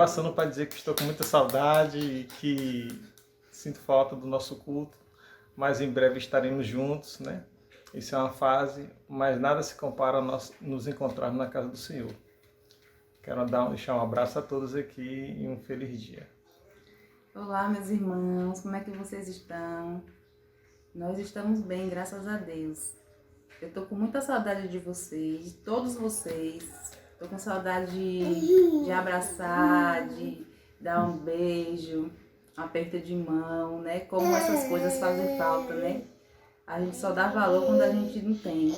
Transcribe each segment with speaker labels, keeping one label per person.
Speaker 1: passando para dizer que estou com muita saudade e que sinto falta do nosso culto, mas em breve estaremos juntos, né? Isso é uma fase, mas nada se compara a nós nos encontrarmos na casa do Senhor. Quero deixar um abraço a todos aqui e um feliz dia.
Speaker 2: Olá, meus irmãos, como é que vocês estão? Nós estamos bem, graças a Deus. Eu tô com muita saudade de vocês, de todos vocês. Tô com saudade de abraçar, de dar um beijo, um aperto de mão, né? Como essas coisas fazem falta, né? A gente só dá valor quando a gente não tem.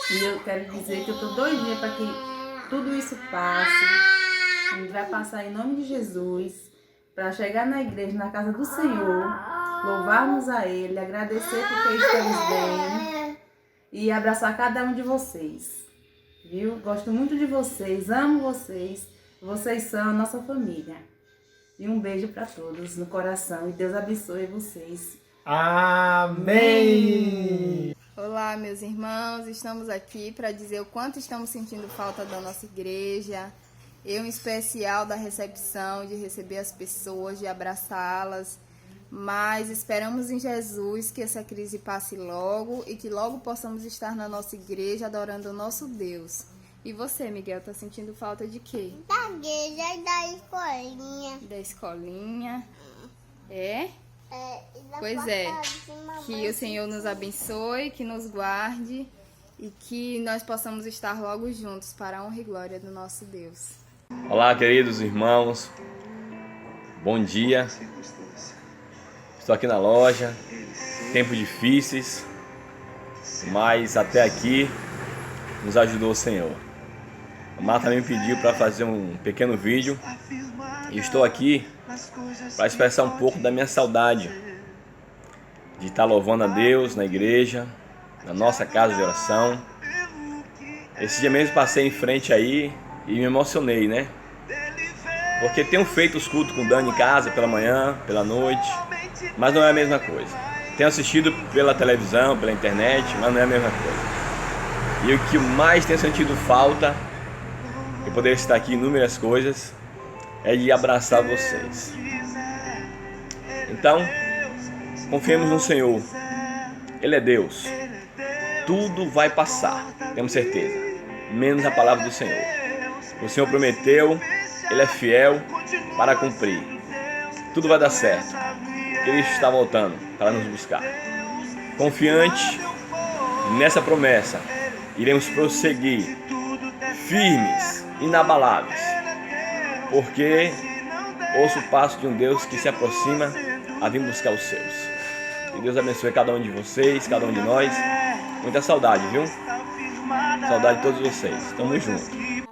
Speaker 2: E eu quero dizer que eu tô doidinha para que tudo isso passe. A gente vai passar em nome de Jesus, para chegar na igreja, na casa do Senhor, louvarmos a Ele, agradecer porque estamos bem e abraçar cada um de vocês, viu? Gosto muito de vocês, amo vocês, vocês são a nossa família. E um beijo para todos no coração e Deus abençoe vocês.
Speaker 1: Amém!
Speaker 3: Olá, meus irmãos, estamos aqui para dizer o quanto estamos sentindo falta da nossa igreja. Eu, em especial, da recepção, de receber as pessoas, de abraçá-las. Mas esperamos em Jesus que essa crise passe logo e que logo possamos estar na nossa igreja adorando o nosso Deus. E você, Miguel, tá sentindo falta de quê?
Speaker 4: Da igreja e da escolinha.
Speaker 3: Da escolinha. É?
Speaker 4: E da
Speaker 3: Pois é.
Speaker 4: porta de mamãe.
Speaker 3: Que o Senhor nos abençoe, que nos guarde e que nós possamos estar logo juntos para a honra e glória do nosso Deus.
Speaker 5: Olá, queridos irmãos, bom dia. Estou aqui na loja, tempos difíceis, mas até aqui nos ajudou o Senhor. A Marta me pediu para fazer um pequeno vídeo e estou aqui para expressar um pouco da minha saudade de estar louvando a Deus na igreja, na nossa casa de oração. Esse dia mesmo passei em frente aí e me emocionei, né? Porque tenho feito os cultos com o Dani em casa, pela manhã, pela noite, mas não é a mesma coisa. Tenho assistido pela televisão, pela internet, mas não é a mesma coisa. E o que mais tenho sentido falta, eu poderia citar aqui inúmeras coisas, é de abraçar vocês. Então, confiemos no Senhor. Ele é Deus. Tudo vai passar, temos certeza, menos a palavra do Senhor. O Senhor prometeu, Ele é fiel para cumprir. Tudo vai dar certo. Cristo está voltando para nos buscar. Confiante nessa promessa, iremos prosseguir firmes, inabaláveis, porque ouço o passo de um Deus que se aproxima a vir buscar os seus. Que Deus abençoe cada um de vocês, cada um de nós. Muita saudade, viu? Saudade de todos vocês. Tamo junto.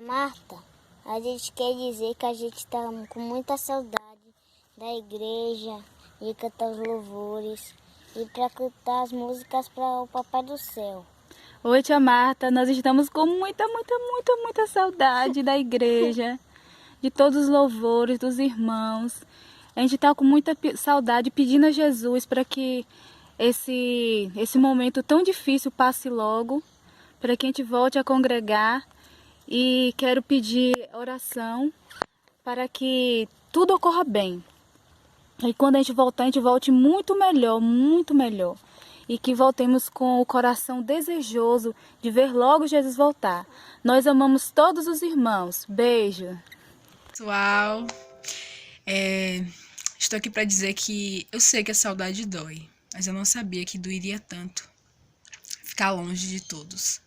Speaker 4: Marta, a gente quer dizer que a gente está com muita saudade da igreja, de cantar os louvores e para cantar as músicas para o Papai do Céu.
Speaker 6: Oi, tia Marta, nós estamos com muita saudade da igreja, de todos os louvores, dos irmãos. A gente está com muita saudade, pedindo a Jesus para que esse momento tão difícil passe logo, para que a gente volte a congregar. E quero pedir oração para que tudo ocorra bem. E quando a gente voltar, a gente volte muito melhor. E que voltemos com o coração desejoso de ver logo Jesus voltar. Nós amamos todos os irmãos. Beijo.
Speaker 7: Pessoal, estou aqui para dizer que eu sei que a saudade dói, mas eu não sabia que doeria tanto ficar longe de todos.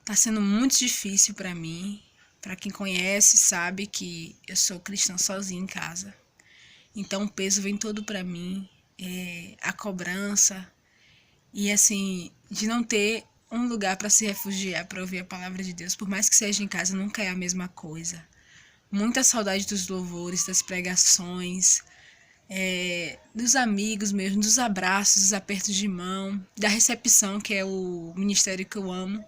Speaker 7: Tá sendo muito difícil para mim. Para quem conhece sabe que eu sou cristã sozinha em casa. Então o peso vem todo para mim, a cobrança e assim de não ter um lugar para se refugiar, para ouvir a palavra de Deus, por mais que seja em casa, nunca é a mesma coisa. Muita saudade dos louvores, das pregações, dos amigos mesmo, dos abraços, dos apertos de mão, da recepção, que é o ministério que eu amo.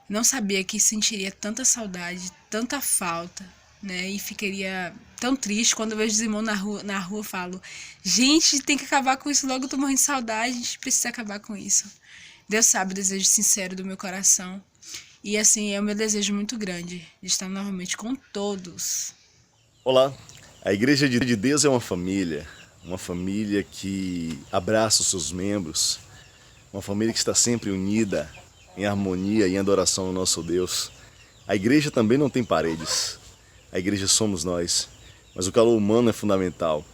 Speaker 7: Não sabia que sentiria tanta saudade, tanta falta, né? E ficaria tão triste quando eu vejo os irmãos na rua, eu falo, gente, tem que acabar com isso logo, eu tô morrendo de saudade, a gente precisa acabar com isso. Deus sabe o desejo sincero do meu coração. E assim, é o meu desejo muito grande de estar novamente com todos,
Speaker 8: Olá, a Igreja de Deus é uma família que abraça os seus membros, uma família que está sempre unida, em harmonia e em adoração ao nosso Deus. A igreja também não tem paredes, a igreja somos nós, mas o calor humano é fundamental.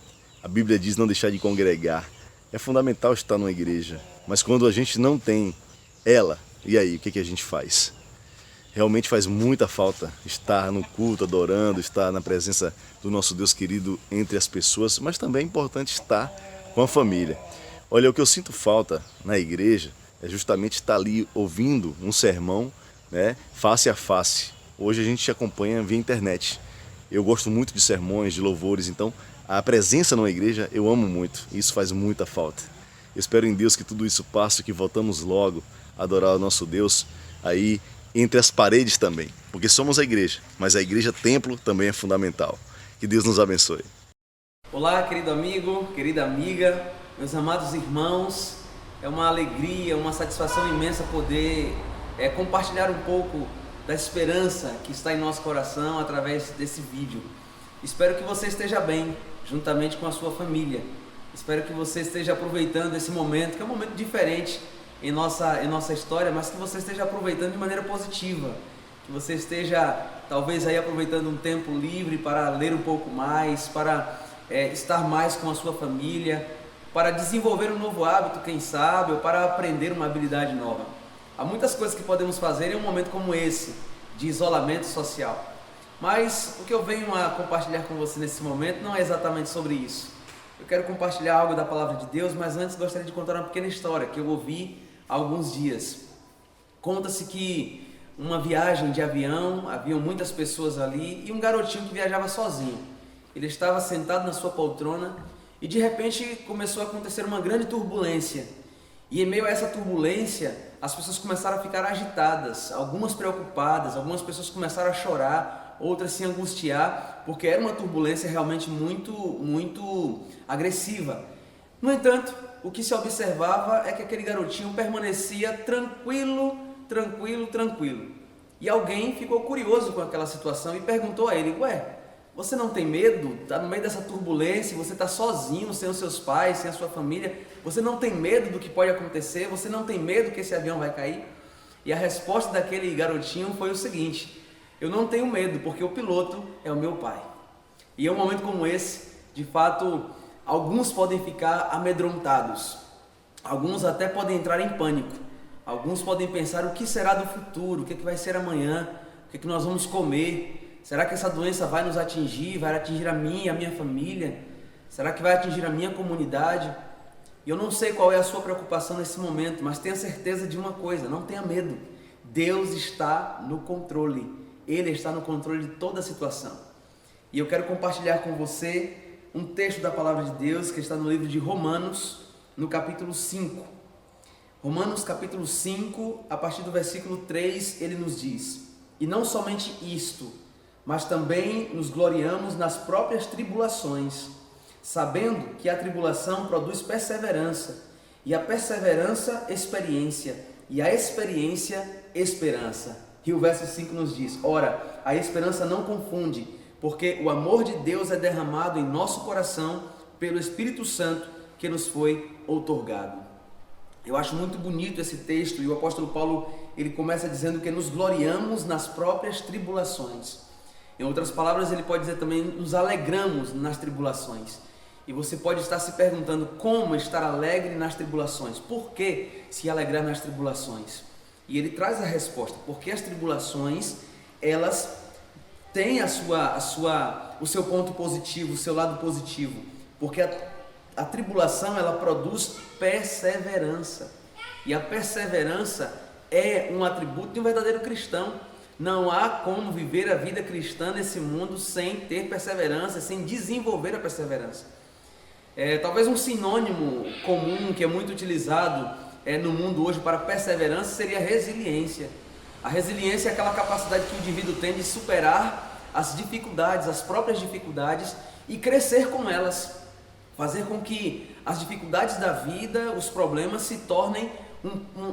Speaker 8: A Bíblia diz não deixar de congregar, é fundamental estar numa igreja, mas quando a gente não tem ela, e aí, o que a gente faz? Realmente faz muita falta estar no culto, adorando, estar na presença do nosso Deus querido entre as pessoas, mas também é importante estar com a família. Olha, o que eu sinto falta na igreja é justamente estar ali ouvindo um sermão, né, face a face. Hoje a gente acompanha via internet. Eu gosto muito de sermões, de louvores, então a presença numa igreja eu amo muito, e isso faz muita falta. Eu espero em Deus que tudo isso passe, que voltamos logo a adorar o nosso Deus aí entre as paredes também, porque somos a igreja, mas a igreja templo também é fundamental. Que Deus nos abençoe.
Speaker 9: Olá, querido amigo, querida amiga, meus amados irmãos, é uma alegria, uma satisfação imensa poder compartilhar um pouco da esperança que está em nosso coração através desse vídeo. Espero que você esteja bem, juntamente com a sua família. Espero que você esteja aproveitando esse momento, que é um momento diferente em nossa história, mas que você esteja aproveitando de maneira positiva, que você esteja talvez aí aproveitando um tempo livre para ler um pouco mais, para estar mais com a sua família, para desenvolver um novo hábito, quem sabe, ou para aprender uma habilidade nova. Há muitas coisas que podemos fazer em um momento como esse, de isolamento social. Mas o que eu venho a compartilhar com você nesse momento não é exatamente sobre isso. Eu quero compartilhar algo da Palavra de Deus, mas antes gostaria de contar uma pequena história que eu ouvi há alguns dias. Conta-se que uma viagem de avião, haviam muitas pessoas ali e um garotinho que viajava sozinho. Ele estava sentado na sua poltrona e de repente começou a acontecer uma grande turbulência. E em meio a essa turbulência, as pessoas começaram a ficar agitadas, algumas preocupadas, algumas pessoas começaram a chorar, outras se angustiar, porque era uma turbulência realmente muito agressiva. No entanto, o que se observava é que aquele garotinho permanecia tranquilo. E alguém ficou curioso com aquela situação e perguntou a ele: ué, você não tem medo? Está no meio dessa turbulência, você está sozinho, sem os seus pais, sem a sua família, você não tem medo do que pode acontecer? Você não tem medo que esse avião vai cair? E a resposta daquele garotinho foi o seguinte: eu não tenho medo, porque o piloto é o meu pai. E em um momento como esse, de fato, alguns podem ficar amedrontados, alguns até podem entrar em pânico, alguns podem pensar o que será do futuro, o que vai ser amanhã, o que nós vamos comer, será que essa doença vai nos atingir, vai atingir a mim e a minha família, será que vai atingir a minha comunidade? E eu não sei qual é a sua preocupação nesse momento, mas tenha certeza de uma coisa, não tenha medo, Deus está no controle, Ele está no controle de toda a situação. E eu quero compartilhar com você um texto da Palavra de Deus que está no livro de Romanos, no capítulo 5. Romanos capítulo 5, a partir do versículo 3, ele nos diz: e não somente isto, mas também nos gloriamos nas próprias tribulações, sabendo que a tribulação produz perseverança, e a perseverança, experiência, e a experiência, esperança. E o verso 5 nos diz: ora, a esperança não confunde, porque o amor de Deus é derramado em nosso coração pelo Espírito Santo que nos foi outorgado. Eu acho muito bonito esse texto, e o apóstolo Paulo, ele começa dizendo que nos gloriamos nas próprias tribulações. Em outras palavras, ele pode dizer também, nos alegramos nas tribulações. E você pode estar se perguntando como estar alegre nas tribulações, por que se alegrar nas tribulações? E ele traz a resposta, porque as tribulações, elas têm o seu ponto positivo, o seu lado positivo, porque a tribulação, ela produz perseverança, e a perseverança é um atributo de um verdadeiro cristão. Não há como viver a vida cristã nesse mundo sem ter perseverança, sem desenvolver a perseverança. Talvez um sinônimo comum que é muito utilizado no mundo hoje para perseverança seria resiliência. A resiliência é aquela capacidade que o indivíduo tem de superar as dificuldades, as próprias dificuldades, e crescer com elas. Fazer com que as dificuldades da vida, os problemas, se tornem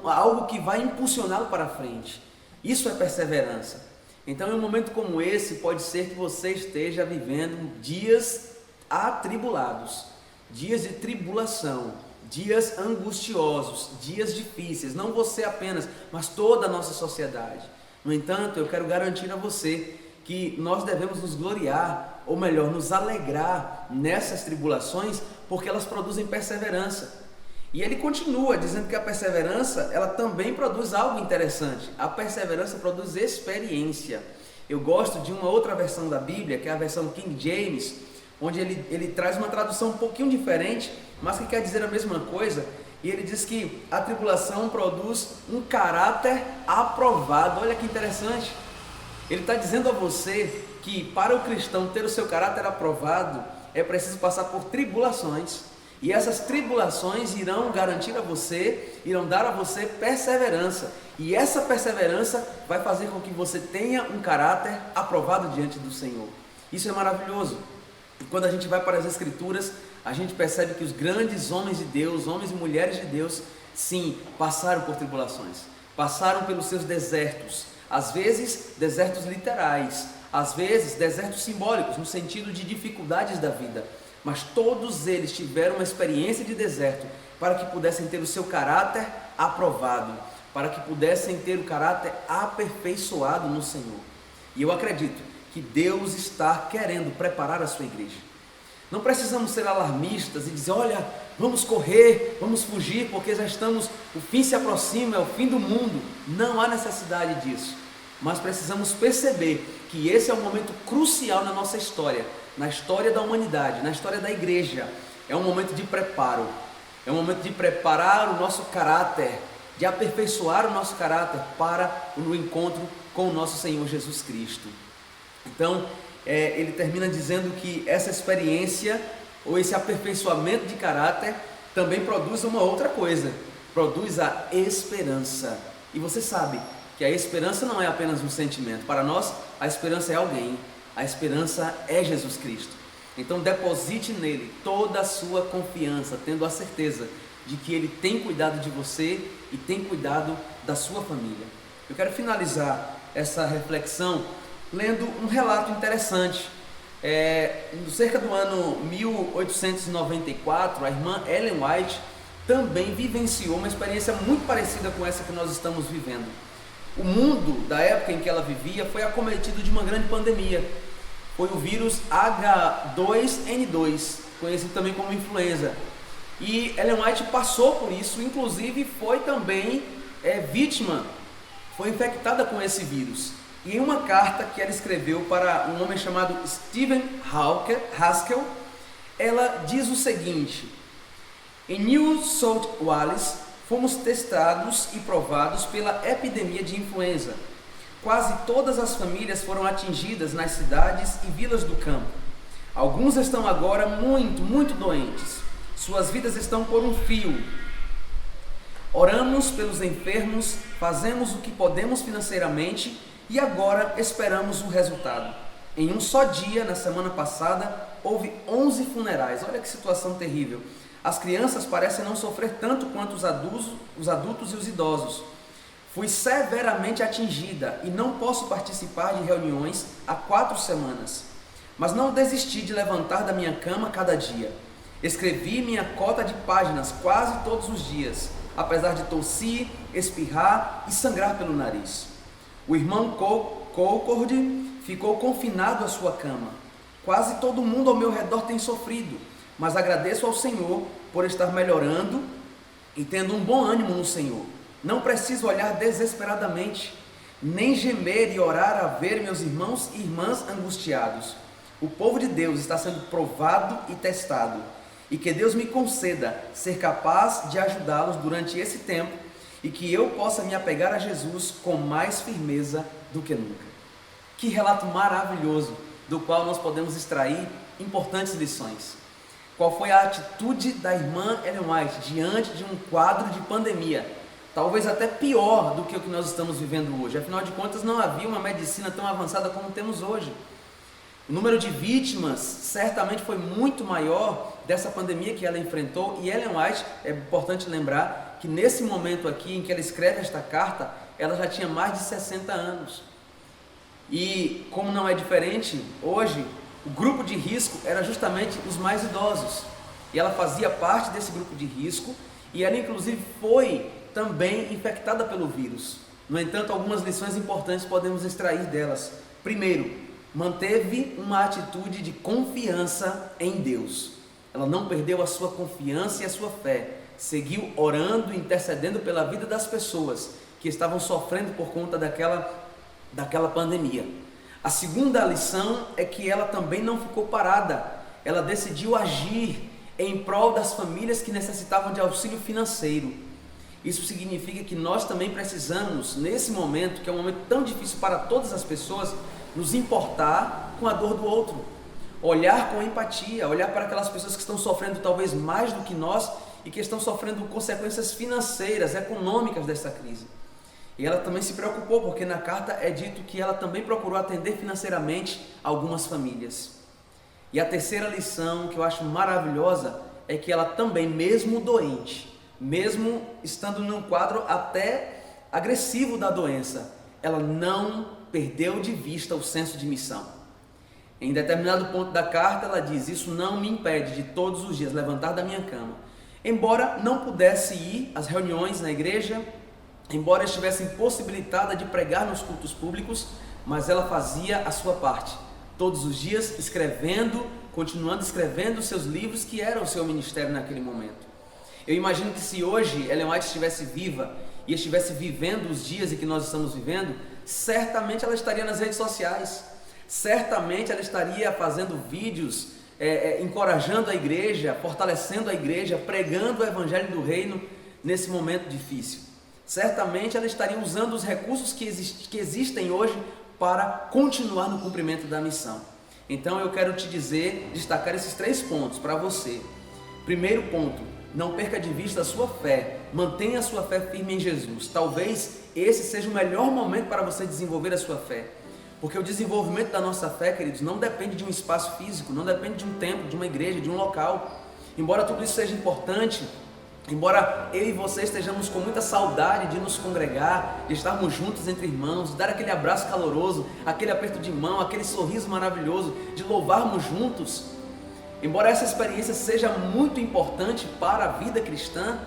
Speaker 9: algo que vai impulsioná-lo para frente. Isso é perseverança. Então, em um momento como esse, pode ser que você esteja vivendo dias atribulados, dias de tribulação, dias angustiosos, dias difíceis, não você apenas, mas toda a nossa sociedade. No entanto, eu quero garantir a você que nós devemos nos gloriar, ou melhor, nos alegrar nessas tribulações, porque elas produzem perseverança. E ele continua dizendo que a perseverança, ela também produz algo interessante. A perseverança produz experiência. Eu gosto de uma outra versão da Bíblia, que é a versão King James, onde ele traz uma tradução um pouquinho diferente, mas que quer dizer a mesma coisa. E ele diz que a tribulação produz um caráter aprovado. Olha que interessante. Ele está dizendo a você que para o cristão ter o seu caráter aprovado, é preciso passar por tribulações. E essas tribulações irão garantir a você, irão dar a você perseverança. E essa perseverança vai fazer com que você tenha um caráter aprovado diante do Senhor. Isso é maravilhoso. E quando a gente vai para as Escrituras, a gente percebe que os grandes homens de Deus, homens e mulheres de Deus, sim, passaram por tribulações, passaram pelos seus desertos, às vezes desertos literais, às vezes desertos simbólicos, no sentido de dificuldades da vida, mas todos eles tiveram uma experiência de deserto para que pudessem ter o seu caráter aprovado, para que pudessem ter o caráter aperfeiçoado no Senhor. E eu acredito que Deus está querendo preparar a sua igreja. Não precisamos ser alarmistas e dizer, olha, vamos correr, vamos fugir, porque já estamos, o fim se aproxima, é o fim do mundo. Não há necessidade disso. Mas precisamos perceber que esse é um momento crucial na nossa história, na história da humanidade, na história da igreja. É um momento de preparo, é um momento de preparar o nosso caráter, de aperfeiçoar o nosso caráter para o encontro com o nosso Senhor Jesus Cristo. Então, ele termina dizendo que essa experiência, ou esse aperfeiçoamento de caráter, também produz uma outra coisa, produz a esperança. E você sabe que a esperança não é apenas um sentimento. Para nós, a esperança é alguém, a esperança é Jesus Cristo. Então deposite nele toda a sua confiança, tendo a certeza de que ele tem cuidado de você e tem cuidado da sua família. Eu quero finalizar essa reflexão lendo um relato interessante. Cerca do ano 1894, a irmã Ellen White também vivenciou uma experiência muito parecida com essa que nós estamos vivendo. O mundo da época em que ela vivia foi acometido de uma grande pandemia. Foi o vírus H2N2, conhecido também como influenza. E Ellen White passou por isso, inclusive foi também vítima, foi infectada com esse vírus. E em uma carta que ela escreveu para um homem chamado Stephen Haskell, ela diz o seguinte: em New South Wales, fomos testados e provados pela epidemia de influenza. Quase todas as famílias foram atingidas nas cidades e vilas do campo. Alguns estão agora muito doentes. Suas vidas estão por um fio. Oramos pelos enfermos, fazemos o que podemos financeiramente e agora esperamos o resultado. Em um só dia, na semana passada, houve 11 funerais. Olha que situação terrível. As crianças parecem não sofrer tanto quanto os adultos e os idosos. Fui severamente atingida e não posso participar de reuniões há 4 semanas. Mas não desisti de levantar da minha cama cada dia. Escrevi minha cota de páginas quase todos os dias, apesar de tossir, espirrar e sangrar pelo nariz. O irmão Colcord ficou confinado à sua cama. Quase todo mundo ao meu redor tem sofrido, mas agradeço ao Senhor por estar melhorando e tendo um bom ânimo no Senhor. Não preciso olhar desesperadamente, nem gemer e orar a ver meus irmãos e irmãs angustiados. O povo de Deus está sendo provado e testado, e que Deus me conceda ser capaz de ajudá-los durante esse tempo e que eu possa me apegar a Jesus com mais firmeza do que nunca. Que relato maravilhoso, do qual nós podemos extrair importantes lições. Qual foi a atitude da irmã Ellen White diante de um quadro de pandemia, talvez até pior do que o que nós estamos vivendo hoje? Afinal de contas, não havia uma medicina tão avançada como temos hoje. O número de vítimas certamente foi muito maior dessa pandemia que ela enfrentou, e Ellen White, é importante lembrar que nesse momento aqui em que ela escreve esta carta, ela já tinha mais de 60 anos. E como não é diferente, hoje o grupo de risco era justamente os mais idosos. E ela fazia parte desse grupo de risco e ela inclusive foi também infectada pelo vírus. No entanto, algumas lições importantes podemos extrair delas. Primeiro, manteve uma atitude de confiança em Deus. Ela não perdeu a sua confiança e a sua fé. Seguiu orando e intercedendo pela vida das pessoas que estavam sofrendo por conta daquela pandemia. A segunda lição é que ela também não ficou parada. Ela decidiu agir em prol das famílias que necessitavam de auxílio financeiro. Isso significa que nós também precisamos, nesse momento, que é um momento tão difícil para todas as pessoas, nos importar com a dor do outro. Olhar com empatia, olhar para aquelas pessoas que estão sofrendo talvez mais do que nós e que estão sofrendo consequências financeiras, econômicas dessa crise. E ela também se preocupou, porque na carta é dito que ela também procurou atender financeiramente algumas famílias. E a terceira lição, que eu acho maravilhosa, é que ela também, mesmo doente, mesmo estando num quadro até agressivo da doença, ela não perdeu de vista o senso de missão. Em determinado ponto da carta ela diz: isso não me impede de todos os dias levantar da minha cama. Embora não pudesse ir às reuniões na igreja, embora estivesse impossibilitada de pregar nos cultos públicos, mas ela fazia a sua parte. Todos os dias escrevendo, continuando escrevendo os seus livros, que era o seu ministério naquele momento. Eu imagino que se hoje Ellen White estivesse viva e estivesse vivendo os dias em que nós estamos vivendo, certamente ela estaria nas redes sociais, certamente ela estaria fazendo vídeos, encorajando a igreja, fortalecendo a igreja, pregando o evangelho do reino nesse momento difícil. Certamente ela estaria usando os recursos que existem hoje para continuar no cumprimento da missão. Então eu quero te dizer, destacar esses 3 pontos para você. Primeiro ponto: não perca de vista a sua fé, mantenha a sua fé firme em Jesus. Talvez esse seja o melhor momento para você desenvolver a sua fé, porque o desenvolvimento da nossa fé, queridos, não depende de um espaço físico, não depende de um templo, de uma igreja, de um local. Embora tudo isso seja importante, embora eu e você estejamos com muita saudade de nos congregar, de estarmos juntos entre irmãos, de dar aquele abraço caloroso, aquele aperto de mão, aquele sorriso maravilhoso, de louvarmos juntos, embora essa experiência seja muito importante para a vida cristã,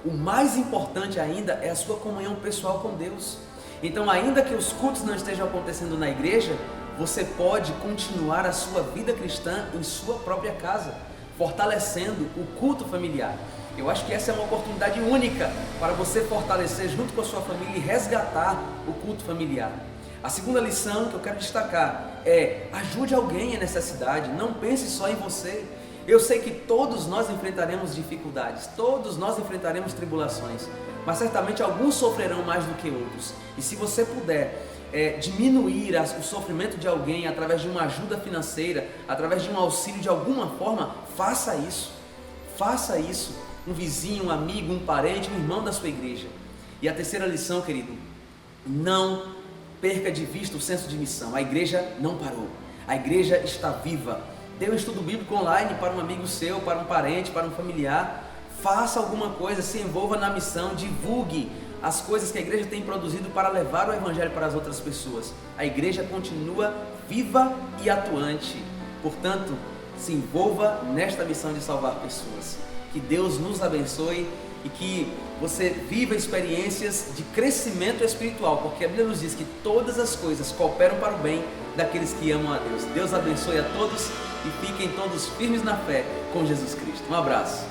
Speaker 9: o mais importante ainda é a sua comunhão pessoal com Deus. Então, ainda que os cultos não estejam acontecendo na igreja, você pode continuar a sua vida cristã em sua própria casa, fortalecendo o culto familiar. Eu acho que essa é uma oportunidade única para você fortalecer junto com a sua família e resgatar o culto familiar. A segunda lição que eu quero destacar é: ajude alguém em necessidade, não pense só em você. Eu sei que todos nós enfrentaremos dificuldades, todos nós enfrentaremos tribulações, mas certamente alguns sofrerão mais do que outros. E se você puder diminuir o sofrimento de alguém através de uma ajuda financeira, através de um auxílio de alguma forma, faça isso. Faça isso. Um vizinho, um amigo, um parente, um irmão da sua igreja. E a terceira lição, querido: não perca de vista o senso de missão. A igreja não parou, a igreja está viva. Dê um estudo bíblico online para um amigo seu, para um parente, para um familiar. Faça alguma coisa, se envolva na missão, divulgue as coisas que a igreja tem produzido para levar o evangelho para as outras pessoas. A igreja continua viva e atuante. Portanto, se envolva nesta missão de salvar pessoas. Que Deus nos abençoe e que você viva experiências de crescimento espiritual, porque a Bíblia nos diz que todas as coisas cooperam para o bem daqueles que amam a Deus. Deus abençoe a todos e fiquem todos firmes na fé com Jesus Cristo. Um abraço.